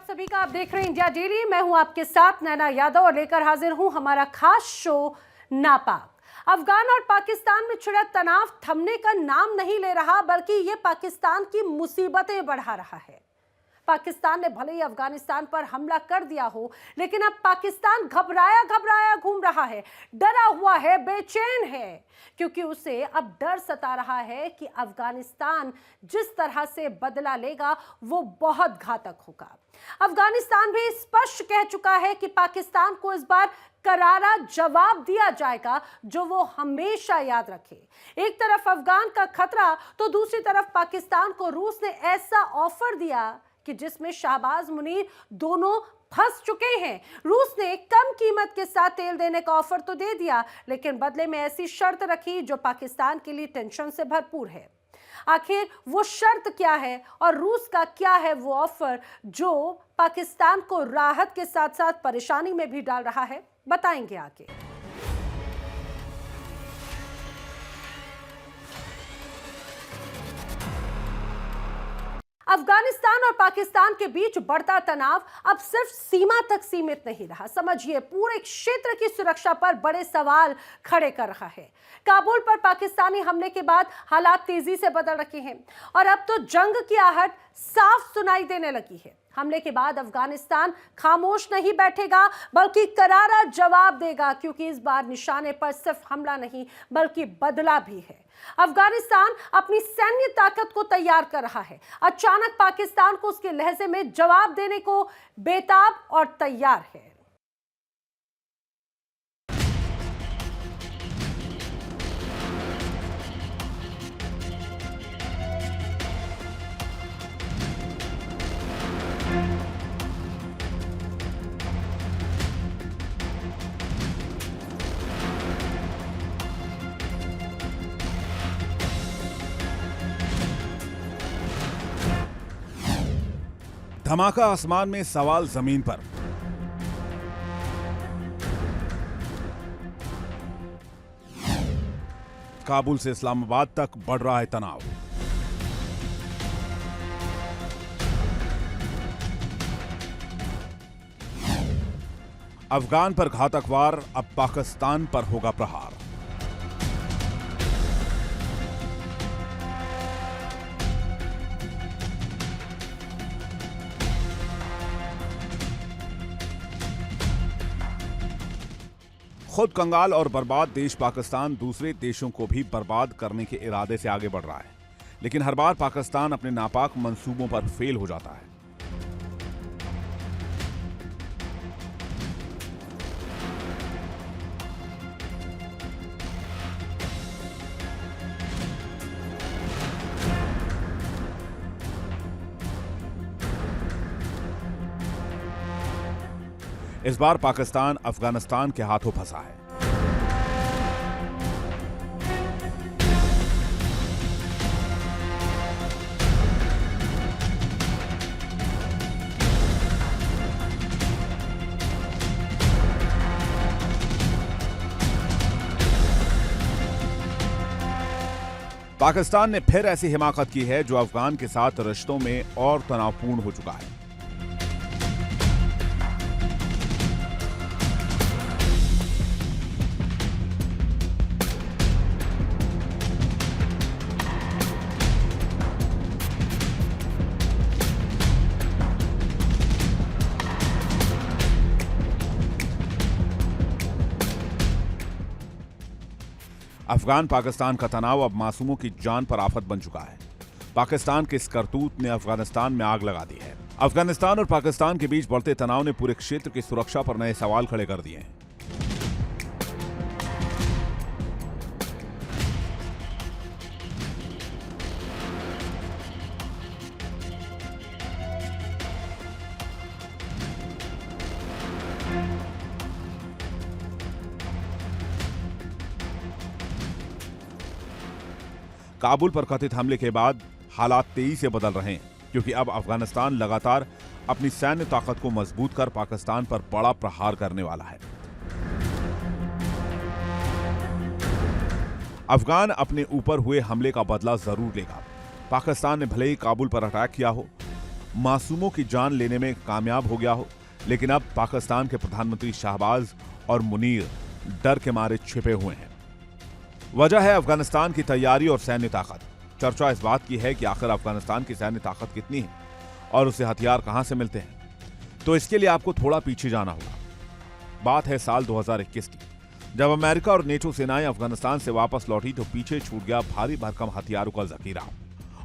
सभी का। आप देख रहे हैं इंडिया डेली। मैं हूं आपके साथ नैना यादव और लेकर हाजिर हूं हमारा खास शो नापाक। अफगान और पाकिस्तान में छिड़ा तनाव थमने का नाम नहीं ले रहा, बल्कि ये पाकिस्तान की मुसीबतें बढ़ा रहा है। पाकिस्तान ने भले ही अफगानिस्तान पर हमला कर दिया हो, लेकिन अब पाकिस्तान घबराया घबराया घूम रहा है, डरा हुआ है, बेचैन है, क्योंकि उसे अब डर सता रहा है कि अफगानिस्तान जिस तरह से बदला लेगा वो बहुत घातक होगा। अफगानिस्तान भी स्पष्ट कह चुका है कि पाकिस्तान को इस बार करारा जवाब दिया जाएगा, जो वो हमेशा याद रखे। एक तरफ अफगान का खतरा, तो दूसरी तरफ पाकिस्तान को रूस ने ऐसा ऑफर दिया कि जिसमें शाहबाज मुनीर दोनों फंस चुके हैं। रूस ने कम कीमत के साथ तेल देने का ऑफर तो दे दिया, लेकिन बदले में ऐसी शर्त रखी जो पाकिस्तान के लिए टेंशन से भरपूर है। आखिर वो शर्त क्या है और रूस का क्या है वो ऑफर, जो पाकिस्तान को राहत के साथ साथ परेशानी में भी डाल रहा है, बताएंगे आगे। अफगानिस्तान और पाकिस्तान के बीच बढ़ता तनाव अब सिर्फ सीमा तक सीमित नहीं रहा, समझिए पूरे क्षेत्र की सुरक्षा पर बड़े सवाल खड़े कर रहा है। काबुल पर पाकिस्तानी हमले के बाद हालात तेजी से बदल रहे हैं और अब तो जंग की आहट साफ सुनाई देने लगी है। हमले के बाद अफगानिस्तान खामोश नहीं बैठेगा, बल्कि करारा जवाब देगा, क्योंकि इस बार निशाने पर सिर्फ हमला नहीं बल्कि बदला भी है। अफगानिस्तान अपनी सैन्य ताकत को तैयार कर रहा है। अचानक पाकिस्तान को उसके लहजे में जवाब देने को बेताब और तैयार है। धमाका आसमान में, सवाल जमीन पर। काबुल से इस्लामाबाद तक बढ़ रहा है तनाव। अफगान पर घातक वार, अब पाकिस्तान पर होगा प्रहार। खुद कंगाल और बर्बाद देश पाकिस्तान दूसरे देशों को भी बर्बाद करने के इरादे से आगे बढ़ रहा है, लेकिन हर बार पाकिस्तान अपने नापाक मंसूबों पर फेल हो जाता है। इस बार पाकिस्तान अफगानिस्तान के हाथों फंसा है। पाकिस्तान ने फिर ऐसी हिमाकत की है जो अफगान के साथ रिश्तों में और तनावपूर्ण हो चुका है। अफगान पाकिस्तान का तनाव अब मासूमों की जान पर आफत बन चुका है। पाकिस्तान के इस करतूत ने अफगानिस्तान में आग लगा दी है। अफगानिस्तान और पाकिस्तान के बीच बढ़ते तनाव ने पूरे क्षेत्र की सुरक्षा पर नए सवाल खड़े कर दिए हैं। काबुल पर कथित हमले के बाद हालात तेजी से बदल रहे हैं, क्योंकि अब अफगानिस्तान लगातार अपनी सैन्य ताकत को मजबूत कर पाकिस्तान पर बड़ा प्रहार करने वाला है। अफगान अपने ऊपर हुए हमले का बदला जरूर लेगा। पाकिस्तान ने भले ही काबुल पर अटैक किया हो, मासूमों की जान लेने में कामयाब हो गया हो, लेकिन अब पाकिस्तान के प्रधानमंत्री शाहबाज और मुनीर डर के मारे छिपे हुए हैं। वजह है अफगानिस्तान की तैयारी और सैन्य ताकत। चर्चा इस बात की है कि आखिर अफगानिस्तान की सैन्य ताकत कितनी है और उसे हथियार कहां से मिलते हैं। तो इसके लिए आपको थोड़ा पीछे जाना होगा। बात है साल 2021 की, जब अमेरिका और नेटो सेनाएं अफगानिस्तान से वापस लौटी तो पीछे छूट गया भारी भरकम हथियारों का जखीरा,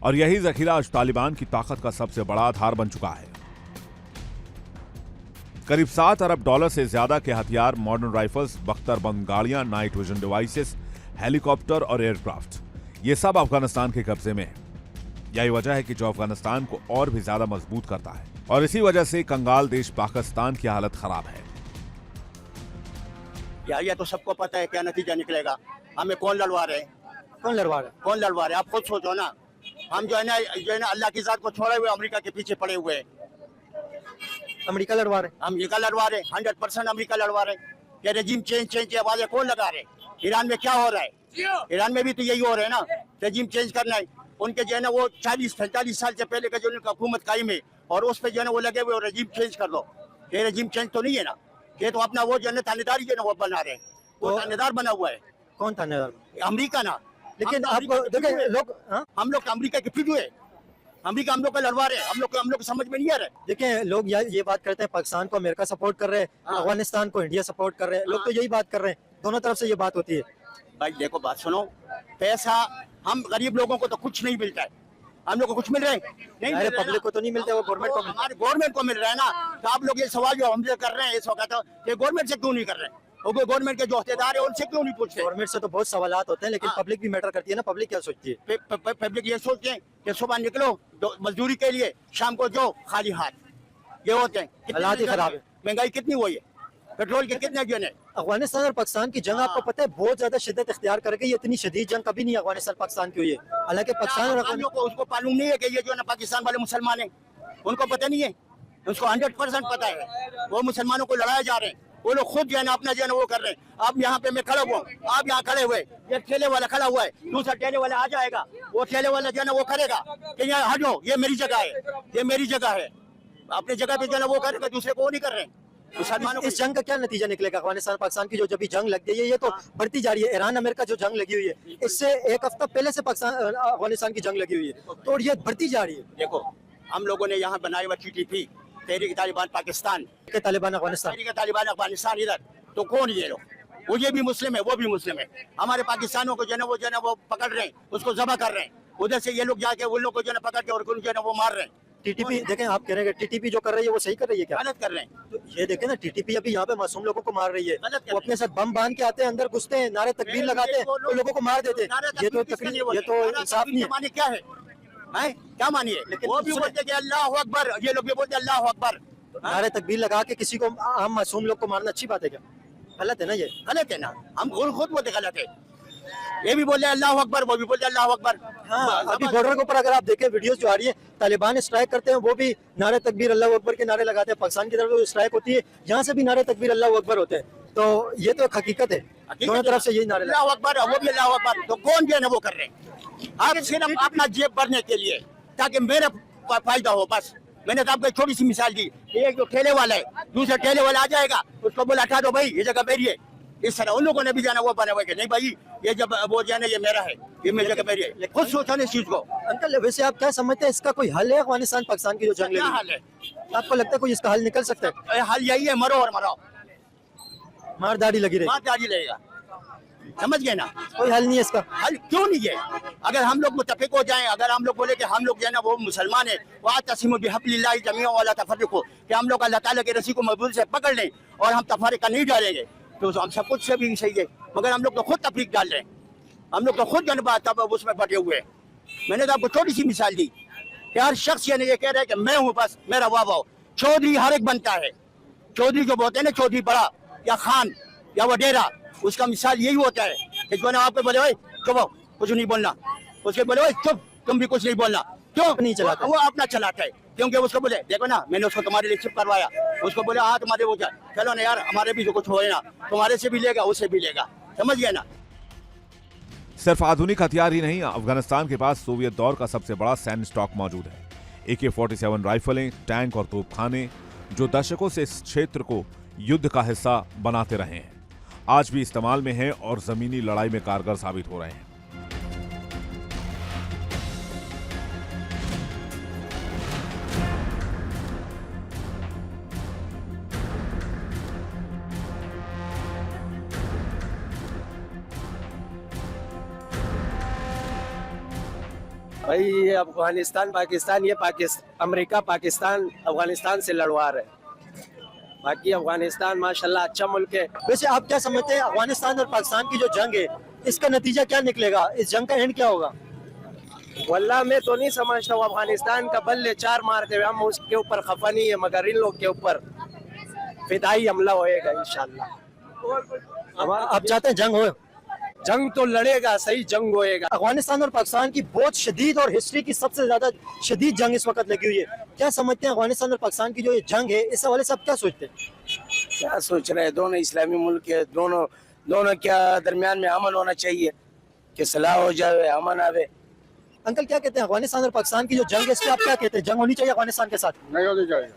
और यही जखीरा आज तालिबान की ताकत का सबसे बड़ा आधार बन चुका है। करीब $7 अरब से ज्यादा के हथियार, मॉडर्न राइफल्स, बख्तर बंद गाड़ियां, नाइट विजन डिवाइसेस, हेलीकॉप्टर और एयरक्राफ्ट, ये सब अफगानिस्तान के कब्जे में है। यही वजह है कि जो अफगानिस्तान को और भी ज्यादा मजबूत करता है, और इसी वजह से कंगाल देश पाकिस्तान की हालत खराब है। ये तो सबको पता है क्या नतीजा निकलेगा। हमें कौन लड़वा रहे हैं? कौन लड़वा रहा है? कौन लड़वा रहे हैं? आप खुद सोचो ना। हम जो है ना अल्लाह की जात को छोड़े हुए अमेरिका के पीछे पड़े हुए हैं। अमेरिका लड़वा रहे हैं। अमेरिका लड़वा रहे, 100% अमेरिका लड़वा रहे। ये रेजिम चेंज की आवाजें कौन लगा रहे? ईरान में क्या हो रहा है? ईरान में भी तो यही हो रहा है ना, रेजिम चेंज करना है। उनके जो है ना वो 40-45 साल से पहले का जो उनका हुकूमत कायम है, और उस पर जो है ना वो लगे हुए रेजिम चेंज कर दो। ये रेजिम चेंज तो नहीं है ना, ये तो अपना वो जो है ना थानेदारी जो है ना वो बना रहे हैं। वो थानेदार बना हुआ है। कौन थानेदार? अमेरिका ना। लेकिन हम तो आप देखिए लोग, हम लोग अमेरिका के फिर हुए। अमेरिका हम लोग का लड़वा रहे हैं। हम लोग को समझ में नहीं आ रहा है। देखिए लोग ये बात करते हैं पाकिस्तान को अमेरिका सपोर्ट कर रहे हैं, अफगानिस्तान को इंडिया सपोर्ट कर रहे हैं। लोग तो यही बात कर रहे हैं, दोनों तरफ से ये बात होती है। भाई देखो बात सुनो, पैसा हम गरीब लोगों को तो कुछ नहीं मिलता है। हम लोग को कुछ मिल रहा है? नहीं मिल रहा है पब्लिक को तो नहीं मिलता, वो गवर्नमेंट को मिलता है। हमारे गवर्नमेंट को मिल रहा है ना। तो आप लोग ये सवाल जो हमसे कर रहे हैं इस वक्त, ये गवर्नमेंट से क्यों नहीं कर रहे हैं? गवर्नमेंट के जो अहदेदार है उनसे क्यों नहीं पूछते? गवर्नमेंट से तो बहुत सवालात होते हैं, लेकिन पब्लिक भी मैटर करती है ना। पब्लिक क्या सोचती है? पब्लिक ये सोचते हैं कि सुबह निकलो मजदूरी के लिए, शाम को जाओ खाली हाथ। ये होते हैं। हालात ही खराब है। महंगाई कितनी हुई है, पेट्रोल के कितने जो है। अफगानिस्तान और पाकिस्तान की जंग आपको पता है बहुत ज्यादा शिद्दत इख्तियार कर गई। इतनी शदीद जंग कभी नहीं अफगानिस्तान पाकिस्तान की हुई है। हालांकि पाकिस्तान और हम लोग को उसको मालूम नहीं है कि ये जो है ना पाकिस्तान वाले मुसलमान हैं, उनको पता नहीं है। उसको 100% पता है। वो मुसलमानों को लड़ाए जा रहे हैं। वो लोग खुद जो है ना अपना जो है ना वो कर रहे हैं। आप यहाँ पे मैं खड़ा हुआ हूँ, आप यहाँ खड़े हुए, ये ठेले वाला खड़ा हुआ है, दूसरा ठेले वाला आ जाएगा, वो ठेले वाला जो है ना वो करेगा कि यहाँ हटो, ये मेरी जगह है, ये मेरी जगह है। अपनी जगह पे जो है ना वो करेगा, दूसरे को वो नहीं कर रहे हैं। मुसलमानों इस जंग का क्या नतीजा निकलेगा? अफगानिस्तान पाकिस्तान की जो जब जंग लग गई है, ये तो बढ़ती जा रही है। ईरान अमेरिका जो जंग लगी हुई है, इससे एक हफ्ता पहले से पाकिस्तान अफगानिस्तान की जंग लगी हुई है, तो ये बढ़ती जा रही है। देखो हम लोगों ने यहाँ बनाई हुआ TTP, तहरीक तालिबान पाकिस्तान, के तालिबान अफगानिस्तान, तहरीक तालिबान अफगानिस्तान, इधर तो कौन ये लोग? वो ये भी मुस्लिम है, वो भी मुस्लिम है। हमारे पाकिस्तानों को जो है वो पकड़ रहे हैं, उसको जबा कर रहे हैं। उधर से ये लोग जाके उन लोग को जो है पकड़ के और जो है वो मार रहे हैं। टीटीपी देखें, आप कह रहे हैं टीटीपी जो कर रही है वो सही कर रही है क्या? गलत कर रहे हैं। तो ये देखें ना, टीटीपी अभी यहाँ पे मासूम लोगों को मार रही है। वो अपने साथ बम बांध के आते हैं, अंदर घुसते हैं, नारे तकबीर लगाते हैं, तो लोगों को मार देते हैं। ये तो इंसाफ नहीं है। क्या है, क्या मानिए? वो भी बोलते कि अल्लाह अकबर, ये लोग भी बोलते अल्लाह अकबर। नारे तकबीर लगा के किसी को, हम मासूम लोग को मारना अच्छी बात है क्या? गलत है ना, ये गलत है ना। हम खुद बोलते गलत है। ये भी बोले अल्लाह अकबर, वो भी बोलते अल्लाह अकबर। हाँ, अभी बॉर्डर के ऊपर अगर आप देखें वीडियोस जो आ रही है, तालिबान स्ट्राइक करते हैं, वो भी नारे तकबीर अल्लाह अकबर के नारे लगाते हैं। पाकिस्तान की तरफ जो स्ट्राइक होती है, यहाँ से भी नारे तकबीर अल्लाह अकबर होते हैं। तो ये तो हकीकत है, दोनों तरफ से यही नारे अल्लाह अकबर, वो भी अल्लाह अकबर। तो कौन जो है ना वो कर रहे हैं? आप सिर्फ अपना जेब भरने के लिए, ताकि मेरा फायदा हो, बस। मैंने तो आपको एक छोटी सी मिसाल दी। एक जो ठेले वाला है, दूसरा ठेले वाला आ जाएगा, उसको बोला हटा दो भाई, ये जगह मेरी है। इस तरह उन लोगों ने भी जाना वो बने हुए कि नहीं भाई, ये जब वो जाना ये मेरा है, ये मेरी जगह मेरी है। खुद सोचो ना इस चीज को। अंकल वैसे आप क्या समझते हैं, इसका कोई हल है अफगानिस्तान पाकिस्तान की जो जंग क्या लगी? हाल है? आपको लगता है कोई इसका हल निकल सकता है? हल यही है, मरो और मरो, मारदारी लगी रही, मार जारी रहेगा। समझ गए ना? कोई हल नहीं है इसका। हल क्यों नहीं है? अगर हम लोग मुत्तफिक हो जाएं, अगर हम लोग बोले कि हम लोग जो है ना वो मुसलमान है, वातसिमू बिहब्लिल्लाहि जमीअन वला तफर्रकू, कि हम लोग अल्लाह ताला की रस्सी को मजबूत से पकड़ लें और हम तफरीका नहीं डालेंगे, तो हम सब कुछ से भी सही है। मगर हम लोग तो खुद तफरीक डाल रहे हैं, हम लोग तो खुद जनबा तब उसमें बटे हुए हैं। मैंने तो आपको छोटी सी मिसाल दी कि हर शख्स ये कह रहा है कि मैं हूँ, बस मेरा वाह वाह। चौधरी हर एक बनता है। चौधरी जो बोलते हैं ना, चौधरी बड़ा या खान या वडेरा, उसका मिसाल यही होता है कि जो है ना आपको बोले भाई चुप, कुछ नहीं बोलना, उसके बोले भाई चुप, तुम भी कुछ नहीं बोलना। क्यों नहीं चलाता? वो अपना चलाता है, क्योंकि उसको बोले देखो ना मैंने उसको तुम्हारे लिए चिप करवाया, उसको बोले हाँ तुम्हारे वो चलो ना यार, हमारे भी जो कुछ होए ना, तुम्हारे से भी लेगा, उससे भी लेगा। समझ गया ना? सिर्फ आधुनिक हथियार ही नहीं, अफगानिस्तान के पास सोवियत दौर का सबसे बड़ा सैन्य स्टॉक मौजूद है। AK-47 राइफलें, टैंक और तोपखाने जो दशकों से इस क्षेत्र को युद्ध का हिस्सा बनाते रहे हैं, आज भी इस्तेमाल में हैं और जमीनी लड़ाई में कारगर साबित हो रहे हैं। भाई ये अफगानिस्तान पाकिस्तान, ये अमेरिका पाकिस्तान अफगानिस्तान से लड़वा रहे हैं। बाकी अफगानिस्तान माशाल्लाह अच्छा मुल्क है। वैसे आप क्या समझते हैं अफगानिस्तान और पाकिस्तान की जो जंग है, इसका नतीजा क्या निकलेगा? इस जंग का एंड क्या होगा? वल्लाह मैं तो नहीं समझता हूँ। अफगानिस्तान का बल्ले 4 मारते हुए हम उसके ऊपर खफा नहीं है, मगर इन लोग के ऊपर फिदाई हमला होएगा इंशाल्लाह। आप चाहते हैं जंग हो? जंग तो लड़ेगा, सही जंग होएगा। अफगानिस्तान और पाकिस्तान की बहुत शदीद और हिस्ट्री की सबसे ज्यादा शदीद जंग इस वक्त लगी हुई है। क्या समझते हैं अफगानिस्तान और पाकिस्तान की जो ये जंग है, इस हवाले से आप क्या सोचते हैं? क्या सोच रहे हैं? दोनों इस्लामी मुल्क है, दोनों क्या दरमियान में अमन होना चाहिए कि सलाह हो जाए, अमन आवे। अंकल क्या कहते हैं अफगानिस्तान और पाकिस्तान की जो जंग है, इस पे आप क्या कहते हैं? जंग होनी चाहिए अफगानिस्तान के साथ? नहीं होनी चाहिए।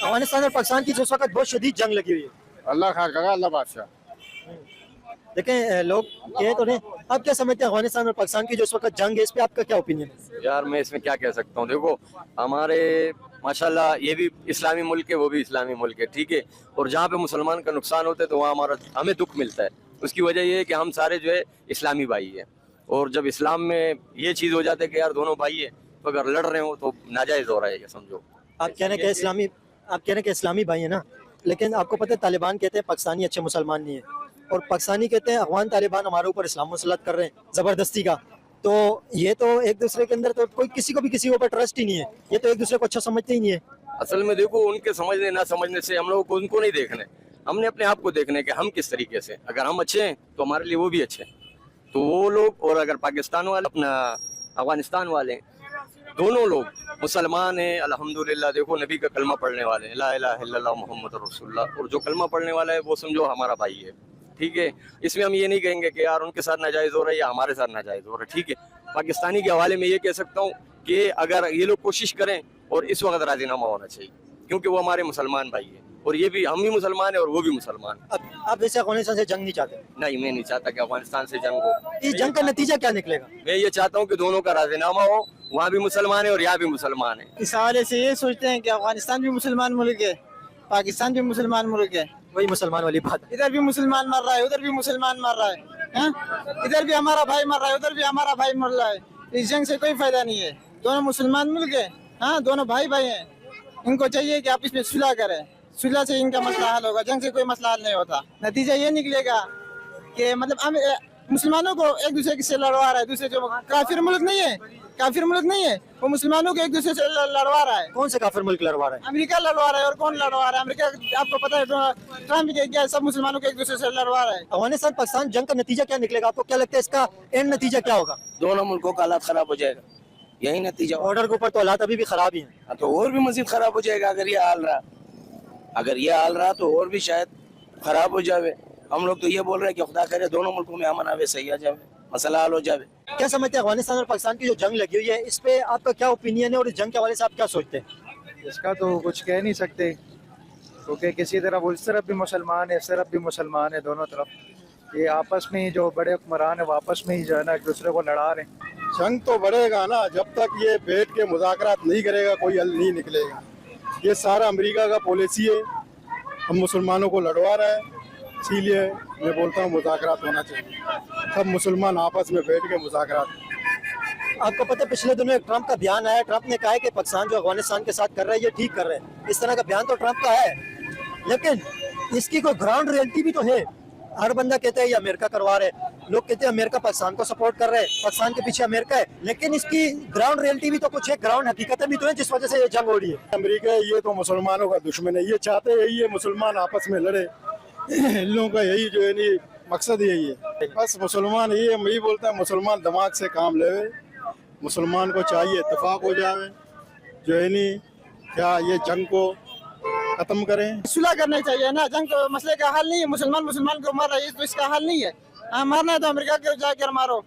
अफगानिस्तान और पाकिस्तान की इस वक्त बहुत शदीद जंग लगी हुई है। अल्लाह खैर करेगा, अल्लाह बादशाह। देखें लोग कहे तो नहीं, आप क्या समझते हैं अफगानिस्तान और पाकिस्तान की जो इस वक्त जंग है, इस पे आपका क्या ओपिनियन है? यार मैं इसमें क्या कह सकता हूँ, देखो हमारे माशाल्लाह ये भी इस्लामी मुल्क है, वो भी इस्लामी मुल्क है, ठीक है। और जहाँ पे मुसलमान का नुकसान होता है तो वहाँ हमें दुख मिलता है। उसकी वजह ये है कि हम सारे जो है इस्लामी भाई हैं, और जब इस्लाम में ये चीज़ हो जाता है कि यार दोनों भाई है, तो अगर लड़ रहे हो तो नाजायज़ हो रहा है, ये समझो। आप कह रहे हैं कि इस्लामी भाई है ना, लेकिन आपको पता है तालिबान कहते हैं पाकिस्तानी अच्छे मुसलमान नहीं है, और पाकिस्तानी कहते हैं अफगान तालिबान हमारे ऊपर इस्लाम मुसलत कर रहे हैं ज़बरदस्ती का। तो ये तो एक दूसरे के अंदर तो कोई किसी को भी किसी के ऊपर ट्रस्ट ही नहीं है, ये तो एक दूसरे को अच्छा समझते ही नहीं है। असल में देखो उनके समझने ना समझने से हम लोगों को उनको नहीं देखना है, हमने अपने आप को देखना है कि हम किस तरीके से, अगर हम अच्छे हैं तो हमारे लिए वो भी अच्छे हैं। तो वो लोग, और अगर पाकिस्तान वाले अपना अफगानिस्तान वाले, दोनों लोग मुसलमान हैं अल्हम्दुलिल्लाह। देखो नबी का कलमा पढ़ने वाले हैं, ला इलाहा इल्लल्लाह मुहम्मद रसूलुल्लाह, और जो कलमा पढ़ने वाला है वो समझो हमारा भाई है, ठीक है। इसमें हम ये नहीं कहेंगे कि यार उनके साथ नाजायज़ हो रहा है या हमारे साथ नाजायज़ हो रहा है, ठीक है। पाकिस्तानी के हवाले में ये कह सकता हूँ कि अगर ये लोग कोशिश करें, और इस वक्त राजीनामा होना चाहिए, क्योंकि वो हमारे मुसलमान भाई हैं, और ये भी, हम भी मुसलमान हैं और वो भी मुसलमान। आप वैसे अफगानिस्तान से जंग नहीं चाहते? नहीं, मैं नहीं चाहता कि अफगानिस्तान से जंग हो। इस जंग का नतीजा क्या निकलेगा? मैं ये चाहता हूँ कि दोनों का राजीनामा हो, वहाँ भी मुसलमान है और यहाँ भी मुसलमान है। इस हवाले से ये सोचते हैं कि अफगानिस्तान भी मुसलमान मुल्क है, पाकिस्तान भी मुसलमान मुल्क है। वही मुसलमान वाली बात, इधर भी मुसलमान मर रहा है, उधर भी मुसलमान मर रहा है, हाँ? इधर भी हमारा भाई मर रहा है, उधर भी हमारा भाई मर रहा है। इस जंग से कोई फायदा नहीं है। दोनों मुसलमान मुल्क है, हाँ, दोनों भाई भाई हैं। इनको चाहिए कि आप इसमें सुलह करें, सुलह से इनका मसला हल होगा, जंग से कोई मसला हल नहीं होता। नतीजा ये निकलेगा कि मतलब मुसलमानों को एक दूसरे से लड़वा रहा है, दूसरे जो काफिर मुल्क नहीं है, काफिर मुल्क नहीं है, वो मुसलमानों को एक दूसरे से लड़वा रहा है। कौन से काफिर मुल्क लड़वा रहा है? अमेरिका लड़वा रहा है, और कौन लड़वा रहा है? अमेरिका, आपको पता है ट्रम्प क्या, सब मुसलमानों को एक दूसरे से लड़वा रहा है। अफगानिस्तान पाकिस्तान जंग का नतीजा क्या निकलेगा? आपको क्या लगता है इसका एंड नतीजा क्या होगा? दोनों मुल्कों का हालात खराब हो जाएगा, यही नतीजा। ऑर्डर के ऊपर तो हालात अभी भी खराब ही हैं। तो और भी मजीद खराब हो जाएगा अगर ये हाल रहा तो और भी शायद खराब हो जाए। हम लोग तो ये बोल रहे हैं कि खुदा करे दोनों मुल्कों में अमन आवे, सही आ जाए, मसला हल हो जाए। क्या समझते हैं अफगानिस्तान और पाकिस्तान की जो जंग लगी हुई है, इस पे आपका क्या ओपिनियन है, और इस जंग के हवाले से आप क्या सोचते हैं? इसका तो कुछ कह नहीं सकते, क्योंकि किसी तरफ उस तरफ भी मुसलमान है, इस तरफ भी मुसलमान है, दोनों तरफ ये आपस में ही जो बड़े हुक्मरान है वो आपस में ही जो है ना एक दूसरे को लड़ा रहे हैं। जंग तो बढ़ेगा ना, जब तक ये बैठ के मुज़ाकरात नहीं करेगा कोई हल नहीं निकलेगा। ये सारा अमेरिका का पॉलिसी है, हम मुसलमानों को लड़वा रहा है, इसीलिए मैं बोलता हूँ मुज़ाकरात होना चाहिए, सब मुसलमान आपस में बैठ के मुज़ाकरात। आपको पता है पिछले दिनों एक ट्रंप का बयान आया, ट्रंप ने कहा है कि पाकिस्तान जो अफगानिस्तान के साथ कर रहा है ये ठीक कर रहे हैं। इस तरह का बयान तो ट्रंप का है, लेकिन इसकी कोई ग्राउंड रियलिटी भी तो है। हर बंदा कहता है ये अमेरिका करवा रहे, लोग कहते हैं अमेरिका पाकिस्तान को सपोर्ट कर रहे हैं, पाकिस्तान के पीछे अमेरिका है, लेकिन इसकी ग्राउंड रियलिटी भी तो कुछ है, ग्राउंड हकीकतें भी तो है जिस वजह से ये जंग हो रही है। अमेरिका ये तो मुसलमानों का दुश्मन है, ये चाहते हैं ये मुसलमान आपस में लड़े, इन लोगों का यही जो है नहीं मकसद यही है। बस मुसलमान ये हम यही बोलते हैं, मुसलमान दिमाग से काम ले, मुसलमान को चाहिए इत्तेफाक हो जाए, जो है नहीं क्या ये जंग को खत्म करें, सुलह करना चाहिए ना। जंग तो मसले का हल नहीं है, मुसलमान को मार रहा है तो इसका हल नहीं है। हाँ, मारना है तो अमेरिका को जाकर मारो,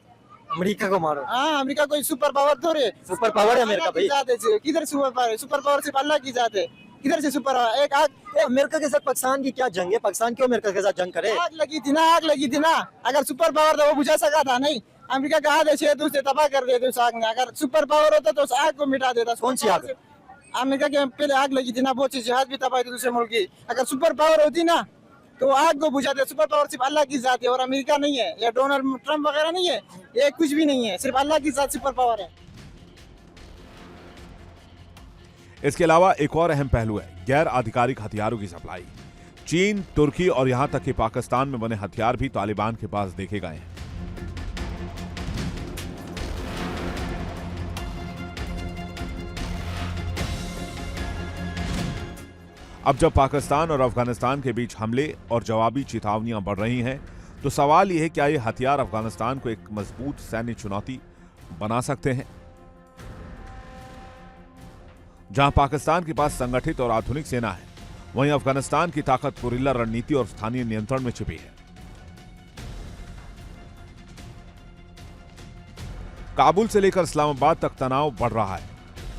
अमेरिका को मारो। हाँ, अमेरिका कोई सुपर पावर थोड़े। सुपर पावर है अमेरिका भाई। किधर सुपर पावर है? सुपर पावर सिर्फ अल्लाह की जात है। किधर से सुपर पावर? एक आग अमेरिका के साथ पाकिस्तान की क्या जंग है? पाकिस्तान क्यों अमेरिका के साथ जंग करे? आग लगी थी ना। अगर सुपर पावर था वो बुझा सका था नहीं। अमेरिका का हाथ है तो उसे तबाह कर देते उस आग में। अगर सुपर पावर होता तो उस आग को मिटा देता। कौन सी आग? अमेरिका के पहले आग लगी थी ना, बहुत सी जहाज भी तबाह हुई थी दूसरे मुल्क की। अगर सुपर पावर होती ना तो आग को बुझाते। सुपर पावर सिर्फ अल्लाह की जात है और अमेरिका नहीं है, या डोनाल्ड ट्रम्प वगैरह नहीं है, ये कुछ भी नहीं है, सिर्फ अल्लाह की जात सुपर पावर है। इसके अलावा एक और अहम पहलू है गैर आधिकारिक हथियारों की सप्लाई। चीन, तुर्की और यहां तक कि पाकिस्तान में बने हथियार भी तालिबान के पास देखे गए हैं। अब जब पाकिस्तान और अफगानिस्तान के बीच हमले और जवाबी चेतावनियां बढ़ रही हैं, तो सवाल यह है क्या ये हथियार अफगानिस्तान को एक मजबूत सैन्य चुनौती बना सकते हैं? जहां पाकिस्तान के पास संगठित और आधुनिक सेना है, वहीं अफगानिस्तान की ताकत गुरिल्ला रणनीति और स्थानीय नियंत्रण में छिपी है। काबुल से लेकर इस्लामाबाद तक तनाव बढ़ रहा है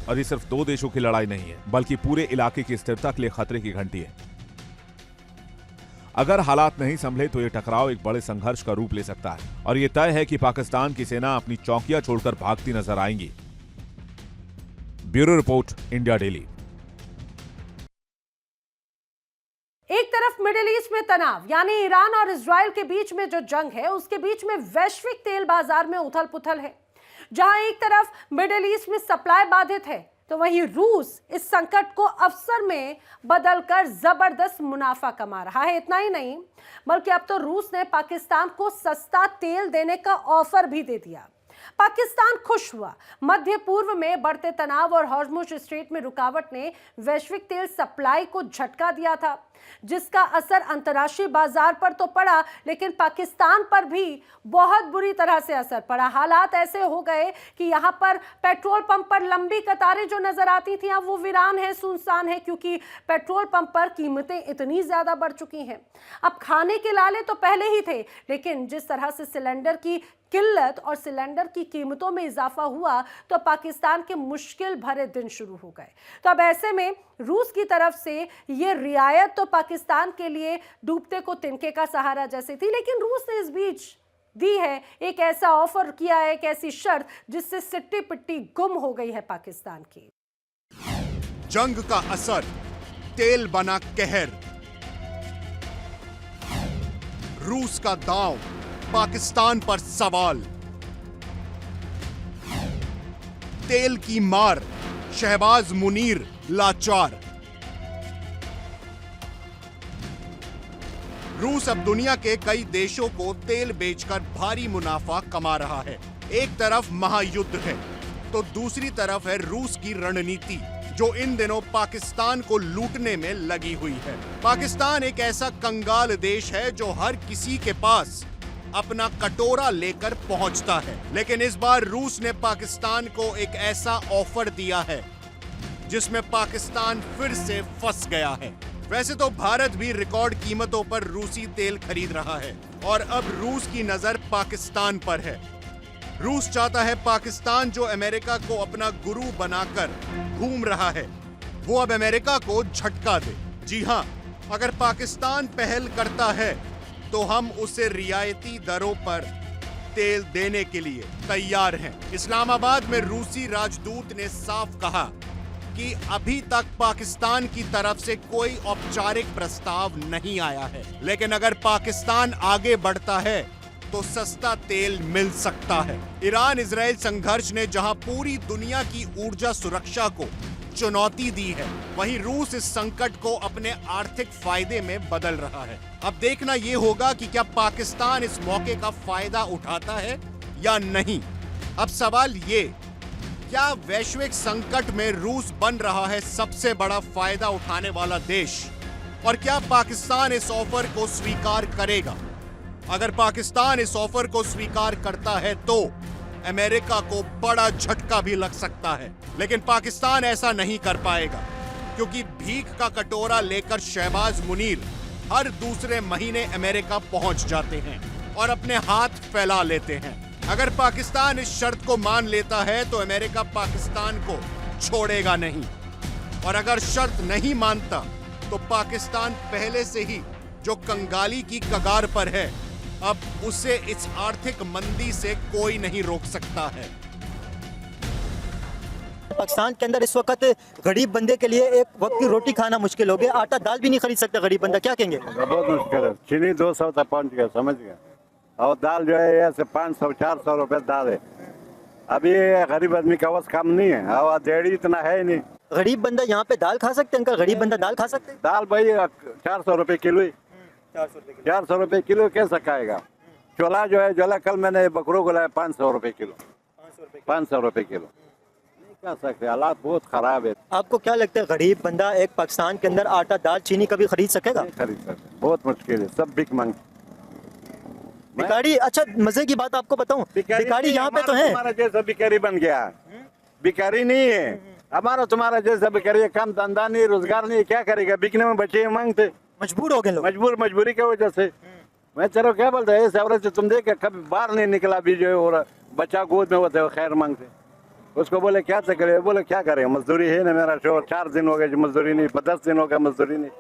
और ये सिर्फ दो देशों की लड़ाई नहीं है, बल्कि पूरे इलाके की स्थिरता के लिए खतरे की घंटी है। अगर हालात नहीं संभले तो यह टकराव एक बड़े संघर्ष का रूप ले सकता है और यह तय है कि पाकिस्तान की सेना अपनी चौकियां छोड़कर भागती नजर आएंगी। Bureau report, India daily. एक तरफ मिडिल ईस्ट में तनाव यानी ईरान और इजराइल के बीच में जो जंग है, उसके बीच में वैश्विक तेल बाजार में उथल पुथल है। जहां एक तरफ मिडिल ईस्ट में सप्लाई बाधित है, तो वहीं रूस इस संकट को अवसर में बदलकर जबरदस्त मुनाफा कमा रहा है। इतना ही नहीं, बल्कि अब तो रूस ने पाकिस्तान को सस्ता तेल देने का ऑफर भी दे दिया। पाकिस्तान खुश हुआ। मध्य पूर्व में बढ़ते तनाव और हॉर्मुज स्ट्रेट में रुकावट ने वैश्विक तेल सप्लाई को झटका दिया था, जिसका असर अंतर्राष्ट्रीय बाजार पर तो पड़ा, लेकिन पाकिस्तान पर भी बहुत बुरी तरह से असर पड़ा। हालात ऐसे हो गए कि यहां पर पेट्रोल पंप पर लंबी कतारें जो नजर आती थी, अब वो वीरान है, सुनसान है, क्योंकि पेट्रोल पंप पर कीमतें इतनी ज्यादा बढ़ चुकी हैं। अब खाने के लाले तो पहले ही थे, लेकिन जिस तरह से सिलेंडर की किल्लत और सिलेंडर की कीमतों में इजाफा हुआ, तो पाकिस्तान के मुश्किल भरे दिन शुरू हो गए। तो अब ऐसे में रूस की तरफ से ये रियायत तो पाकिस्तान के लिए डूबते को तिनके का सहारा जैसी थी, लेकिन रूस ने इस बीच दी है एक ऐसा ऑफर किया है, एक ऐसी शर्त जिससे सिट्टी पिट्टी गुम हो गई है पाकिस्तान की। जंग का असर, तेल बना कहर। रूस का दांव, पाकिस्तान पर सवाल। तेल की मार, शहबाज मुनीर लाचार। रूस अब दुनिया के कई देशों को तेल बेचकर भारी मुनाफा कमा रहा है। एक तरफ महायुद्ध है तो दूसरी तरफ है रूस की रणनीति, जो इन दिनों पाकिस्तान को लूटने में लगी हुई है। पाकिस्तान एक ऐसा कंगाल देश है जो हर किसी के पास अपना कटोरा लेकर पहुंचता है, लेकिन इस बार रूस ने पाकिस्तान को एक ऐसा ऑफर दिया है जिसमें पाकिस्तान फिर से फंस गया है। वैसे तो भारत भी रिकॉर्ड कीमतों पर रूसी तेल खरीद रहा है और अब रूस की नजर पाकिस्तान पर है। रूस चाहता है पाकिस्तान, जो अमेरिका को अपना गुरु बनाकर घूम रहा है, वो अब अमेरिका को झटका दे। जी हां, अगर पाकिस्तान पहल करता है तो हम उसे रियायती दरों पर तेल देने के लिए तैयार हैं। इस्लामाबाद में रूसी राजदूत ने साफ कहा कि अभी तक पाकिस्तान की तरफ से कोई औपचारिक प्रस्ताव नहीं आया है, लेकिन अगर पाकिस्तान आगे बढ़ता है तो सस्ता तेल मिल सकता है। ईरान इजराइल संघर्ष ने जहां पूरी दुनिया की ऊर्जा सुरक्षा को चुनौती दी है, वहीं रूस इस संकट को अपने आर्थिक फायदे में बदल रहा है। अब देखना यह होगा कि क्या पाकिस्तान इस मौके का फायदा उठाता है या नहीं। अब सवाल ये, क्या वैश्विक संकट में रूस बन रहा है सबसे बड़ा फायदा उठाने वाला देश, और क्या पाकिस्तान इस ऑफर को स्वीकार करेगा? अगर पाकिस्तान इस ऑफर को स्वीकार करता है तो अमेरिका को बड़ा झटका भी लग सकता है, लेकिन पाकिस्तान ऐसा नहीं कर पाएगा, क्योंकि भीख का कटोरा लेकर शहबाज मुनीर हर दूसरे महीने अमेरिका पहुंच जाते हैं और अपने हाथ फैला लेते हैं। अगर पाकिस्तान इस शर्त को मान लेता है तो अमेरिका पाकिस्तान को छोड़ेगा नहीं, और अगर शर्त नहीं मानता तो पाकिस्तान पहले से ही जो कंगाली की कगार पर है, अब उसे इस आर्थिक मंदी से कोई नहीं रोक सकता है। पाकिस्तान के अंदर इस वक्त गरीब बंदे के लिए एक वक्त की रोटी खाना मुश्किल हो गया, आटा दाल भी नहीं खरीद सकता गरीब बंदा, क्या कहेंगे? बहुत मुश्किल है। चीनी 200 तक पहुंच गया, समझ गया, और दाल जो है ऐसे 500-400 रुपए दाल है। अभी गरीब आदमी का बस काम नहीं है, और डेढ़ी इतना है ही नहीं। गरीब बंदा यहाँ पे दाल खा सकते हैं? गरीब बंदा दाल खा सकते हैं? दाल भाई 400 रुपए किलो ही, 400 रुपए किलो कैसे खाएगा? छोला जो है, छोला कल मैंने बकरों को लाया 500 रुपए किलो, 500 रुपए किलो, नहीं खा सकते, हालात बहुत खराब है। आपको क्या लगता है गरीब बंदा एक पाकिस्तान के अंदर आटा दाल चीनी कभी खरीद सकेगा? नहीं खरीद सकते, बहुत मुश्किल है, सब बिक मंग। भिखारी, अच्छा मजे की बात आपको बताऊं, भिखारी यहाँ पे तो है। हमारा जैसा भिखारी बन गया, भिखारी नहीं है हमारा, तुम्हारा जैसा भिखारी, काम धंधा नहीं, रोजगार नहीं, क्या करेगा? बिकने में बचे मांगते, मजबूर हो गए लोग। मजबूरी की वजह से। मैं चलो क्या बोलता है, इस औरत से तुम देखे कभी बाहर नहीं निकला भी जो है, और बच्चा गोद में होते खैर मांगते, उसको बोले क्या से करे, बोले क्या करे, मजदूरी है ना, मेरा शोर 4 दिन हो गए मजदूरी नहीं, 10 दिन हो गए मजदूरी नहीं,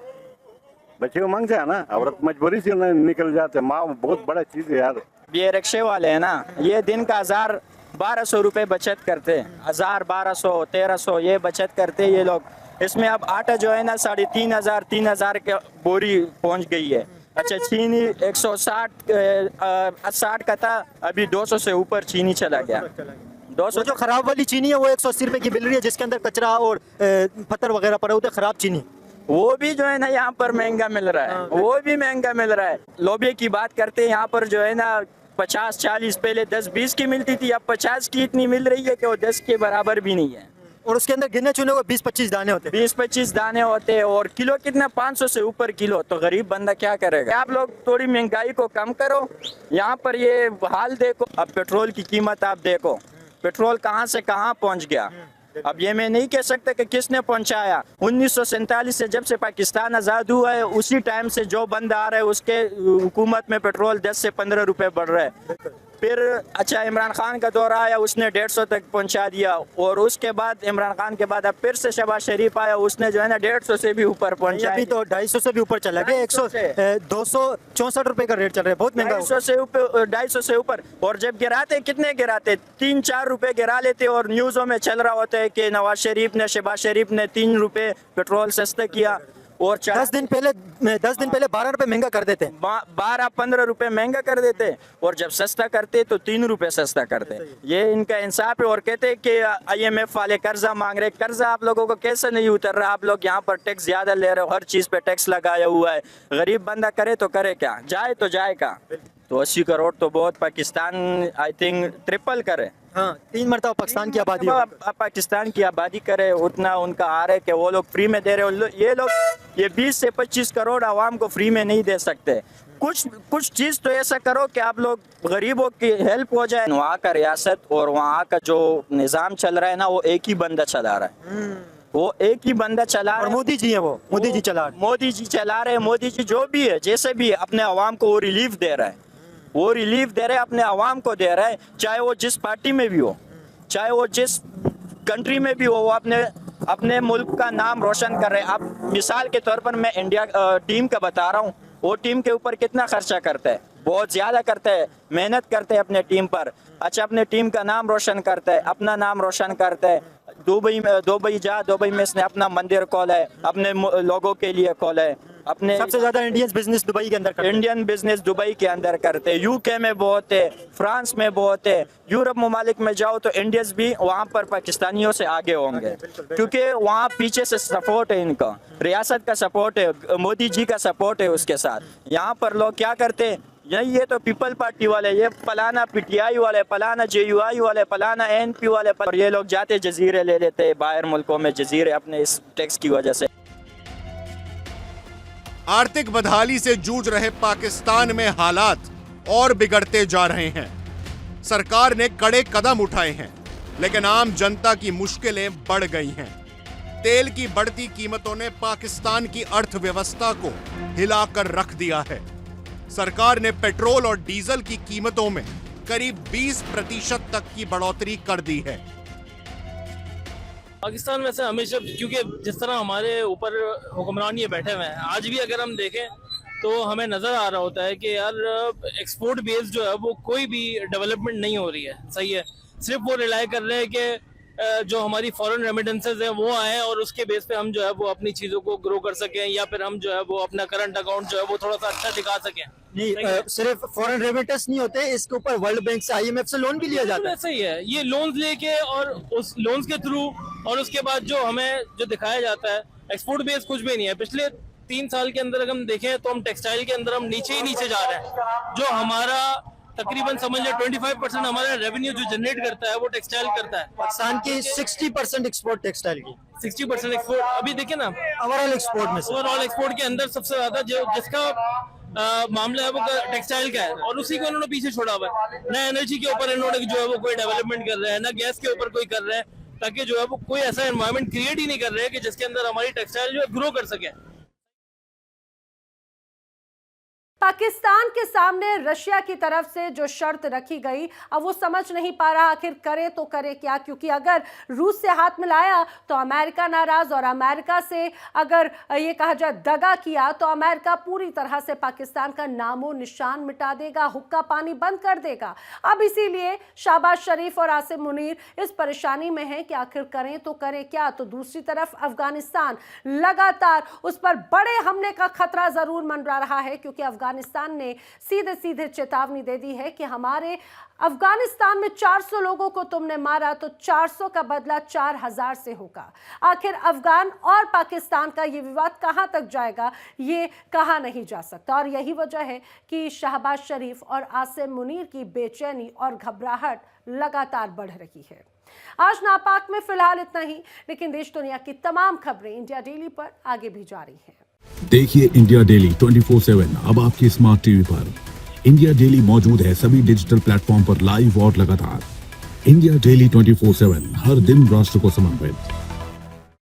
बच्चे को मांगते हैं ना, औरत मजबूरी से निकल जाते। माँ बहुत बड़ा चीज है यार। ये रिक्शे वाले हैं ना, ये दिन का 1000-1200 रुपए बचत करते हैं, 1000-1200-1300 ये बचत करते ये लोग। इसमें अब आटा जो है ना 3500-3000 के बोरी पहुंच गई है। अच्छा चीनी 160 का था, अभी 200 से ऊपर चीनी चला गया। 200 जो खराब वाली चीनी है वो 180 रुपए की मिल रही है, जिसके अंदर कचरा और पत्थर वगैरह पड़े होते हैं, खराब चीनी, वो भी जो है ना यहाँ पर महंगा मिल रहा है, वो भी महंगा मिल रहा है। लोबे की बात करते हैं, यहाँ पर जो है ना 50-40 पहले 10-20 की मिलती थी, अब 50 की इतनी मिल रही है कि वो 10 के बराबर भी नहीं है। और उसके अंदर गिने चुने को 20-25 दाने होते हैं, 20-25 दाने होते हैं, और किलो कितना 500 से ऊपर किलो, तो गरीब बंदा क्या करेगा? आप लोग थोड़ी महंगाई को कम करो। यहाँ पर ये हाल देखो, अब पेट्रोल की कीमत आप देखो, पेट्रोल कहाँ से कहाँ पहुँच गया। अब ये मैं नहीं कह सकता कि किसने पहुंचाया। 1947 से जब से पाकिस्तान आज़ाद हुआ है, उसी टाइम से जो बंदा आ रहा है उसके हुकूमत में पेट्रोल 10 से 15 रुपए बढ़ रहा है। फिर अच्छा इमरान खान का दौर आया, उसने 150 तक पहुंचा दिया, और उसके बाद इमरान खान के बाद अब फिर से शहबाज शरीफ आया, उसने जो है ना 150 से भी ऊपर पहुंचा, अभी तो 250 से भी ऊपर चला गया, 264 रुपए का रेट चल रहा है, बहुत महंगा। 250 से ऊपर, 250 से ऊपर। और जब गिराते कितने गिराते, 3-4 रुपए गिरा लेते, और न्यूज़ों में चल रहा होता है कि नवाज शरीफ ने, शहबाज शरीफ ने 3 रुपए पेट्रोल सस्ता किया, और 10 दिन पहले 12 रुपए महंगा कर देते, 12-15 रुपए महंगा कर देते, और जब सस्ता करते तो 3 रुपए सस्ता करते। ये इनका इंसाफ है। और कहते हैं कि IMF वाले कर्जा मांग रहे, कर्जा आप लोगों को कैसे नहीं उतर रहा? आप लोग यहाँ पर टैक्स ज्यादा ले रहे हो, हर चीज पे टैक्स लगाया हुआ है, गरीब बंदा करे तो करे क्या, जाए तो जाए का। तो 80 करोड़ तो बहुत, पाकिस्तान आई थिंक ट्रिपल करे, हाँ 3 मरतबा पाकिस्तान की आबादी, पाकिस्तान की आबादी करे, उतना उनका आ रहा है कि वो लोग फ्री में दे रहे हो। ये लोग ये 20 से 25 करोड़ आवाम को फ्री में नहीं दे सकते। कुछ चीज़ तो ऐसा करो कि आप लोग गरीबों की हेल्प हो जाए। वहाँ का रियासत और वहाँ का जो निज़ाम चल रहा है ना, वो एक ही बंदा चला रहा है, वो एक ही बंदा चला रहा है। मोदी जी है, वो मोदी जी चला रहे, मोदी जी चला रहे हैं। मोदी जी जो भी है, जैसे भी अपने आवाम को वो रिलीफ दे रहा है, वो रिलीफ दे रहे हैं, अपने आवाम को दे रहा है, चाहे वो जिस पार्टी में भी हो, चाहे वो जिस कंट्री में भी हो, वो अपने मुल्क का नाम रोशन कर रहे हैं। अब मिसाल के तौर पर मैं इंडिया टीम का बता रहा हूँ, वो टीम के ऊपर कितना खर्चा करता है, बहुत ज़्यादा करता है, मेहनत करते हैं अपने टीम पर। अच्छा अपने टीम का नाम रोशन करता है, अपना नाम रोशन करता है। दुबई में इसने अपना मंदिर खोला है, अपने लोगों के लिए खोला है। अपने सबसे ज्यादा इंडियन बिजनेस दुबई के अंदर करते हैं। इंडियन बिजनेस दुबई के अंदर करते हैं, UK में बहुत है, फ्रांस में बहुत है, यूरोप ममालिक में जाओ तो इंडियंस भी वहाँ पर पाकिस्तानियों से आगे होंगे, क्योंकि वहाँ पीछे से सपोर्ट है, इनका रियासत का सपोर्ट है, मोदी जी का सपोर्ट है उसके साथ। यहाँ पर लोग क्या करते हैं, ये तो पीपल पार्टी वाले, ये फलाना PTI वाले, फलाना JUI वाले, फलाना NP वाले, और ये लोग जाते जजीरे ले लेते हैं बाहर मुल्कों में, जजीरे अपने इस टैक्स की वजह से। आर्थिक बदहाली से जूझ रहे पाकिस्तान में हालात और बिगड़ते जा रहे हैं। सरकार ने कड़े कदम उठाए हैं, लेकिन आम जनता की मुश्किलें बढ़ गई हैं। तेल की बढ़ती कीमतों ने पाकिस्तान की अर्थव्यवस्था को हिलाकर रख दिया है। सरकार ने पेट्रोल और डीजल की कीमतों में करीब 20% तक की बढ़ोतरी कर दी है। पाकिस्तान वैसे हमेशा, क्योंकि जिस तरह हमारे ऊपर हुक्मरान ये बैठे हुए हैं, आज भी अगर हम देखें तो हमें नज़र आ रहा होता है कि यार एक्सपोर्ट बेस जो है वो कोई भी डेवलपमेंट नहीं हो रही है। सही है, सिर्फ वो रिलाई कर रहे हैं कि जो हमारी फॉरेन रेमिटेंसेज हैं वो आए और उसके बेस पे हम जो है वो अपनी चीज़ों को ग्रो कर सकें, या फिर हम जो है वो अपना करंट अकाउंट जो है वो थोड़ा सा अच्छा दिखा सकें। नहीं, सिर्फ फॉरेन रेमिटेंस नहीं होते, इसके ऊपर वर्ल्ड बैंक से, IMF से लोन भी लिया जाता है। ऐसा ही है, ये लोन्स लेके और उस लोन्स के थ्रू, और उसके बाद जो हमें जो दिखाया जाता है एक्सपोर्ट बेस कुछ भी नहीं है। पिछले 3 साल के अंदर अगर हम देखें तो हम टेक्सटाइल के अंदर हम नीचे ही नीचे जा रहे हैं। जो हमारा तकरीबन समझ लें 25% हमारा रेवेन्यू जो जनरेट करता है वो टेक्सटाइल करता है। पाकिस्तान की 60% एक्सपोर्ट टेक्सटाइल की, 60% एक्सपोर्ट। अभी देखिए ना, ओवरऑल एक्सपोर्ट में से, ओवरऑल एक्सपोर्ट के अंदर सबसे ज्यादा जो जिसका मामला है वो टेक्सटाइल का है, और उसी को इन्होंने पीछे छोड़ा हुआ है। न एनर्जी के ऊपर इन्होंने जो है वो कोई डेवलपमेंट कर रहे हैं, न गैस के ऊपर कोई कर रहे हैं, ताकि जो है वो कोई ऐसा एनवायरनमेंट क्रिएट ही नहीं कर रहे हैं कि जिसके अंदर हमारी टेक्सटाइल जो है ग्रो कर सके। पाकिस्तान के सामने रशिया की तरफ से जो शर्त रखी गई, अब वो समझ नहीं पा रहा आखिर करे तो करे क्या, क्योंकि अगर रूस से हाथ मिलाया तो अमेरिका नाराज, और अमेरिका से अगर ये कहा जाए दगा किया तो अमेरिका पूरी तरह से पाकिस्तान का नामो निशान मिटा देगा, हुक्का पानी बंद कर देगा। अब इसीलिए शहबाज शरीफ और आसिम मुनीर इस परेशानी में हैं कि आखिर करें तो करें क्या। तो दूसरी तरफ अफगानिस्तान लगातार उस पर बड़े हमले का खतरा जरूर मंडरा रहा है, क्योंकि अफगानिस्तान ने सीधे सीधे चेतावनी दे दी है कि हमारे अफगानिस्तान में 400 लोगों को तुमने मारा तो 400 का बदला 4000 से होगा। आखिर अफगान और पाकिस्तान का ये विवाद कहां तक जाएगा ये कहा नहीं जा सकता, और यही वजह है कि शहबाज शरीफ और आसिम मुनीर की बेचैनी और घबराहट लगातार बढ़ रही है। आज नापाक में फिलहाल इतना ही, लेकिन देश दुनिया की तमाम खबरें इंडिया डेली पर आगे भी जारी हैं। देखिए इंडिया डेली 24/7 अब आपकी स्मार्ट टीवी पर। इंडिया डेली मौजूद है सभी डिजिटल प्लेटफॉर्म पर लाइव और लगातार। इंडिया डेली 24/7 हर दिन राष्ट्र को समर्पित।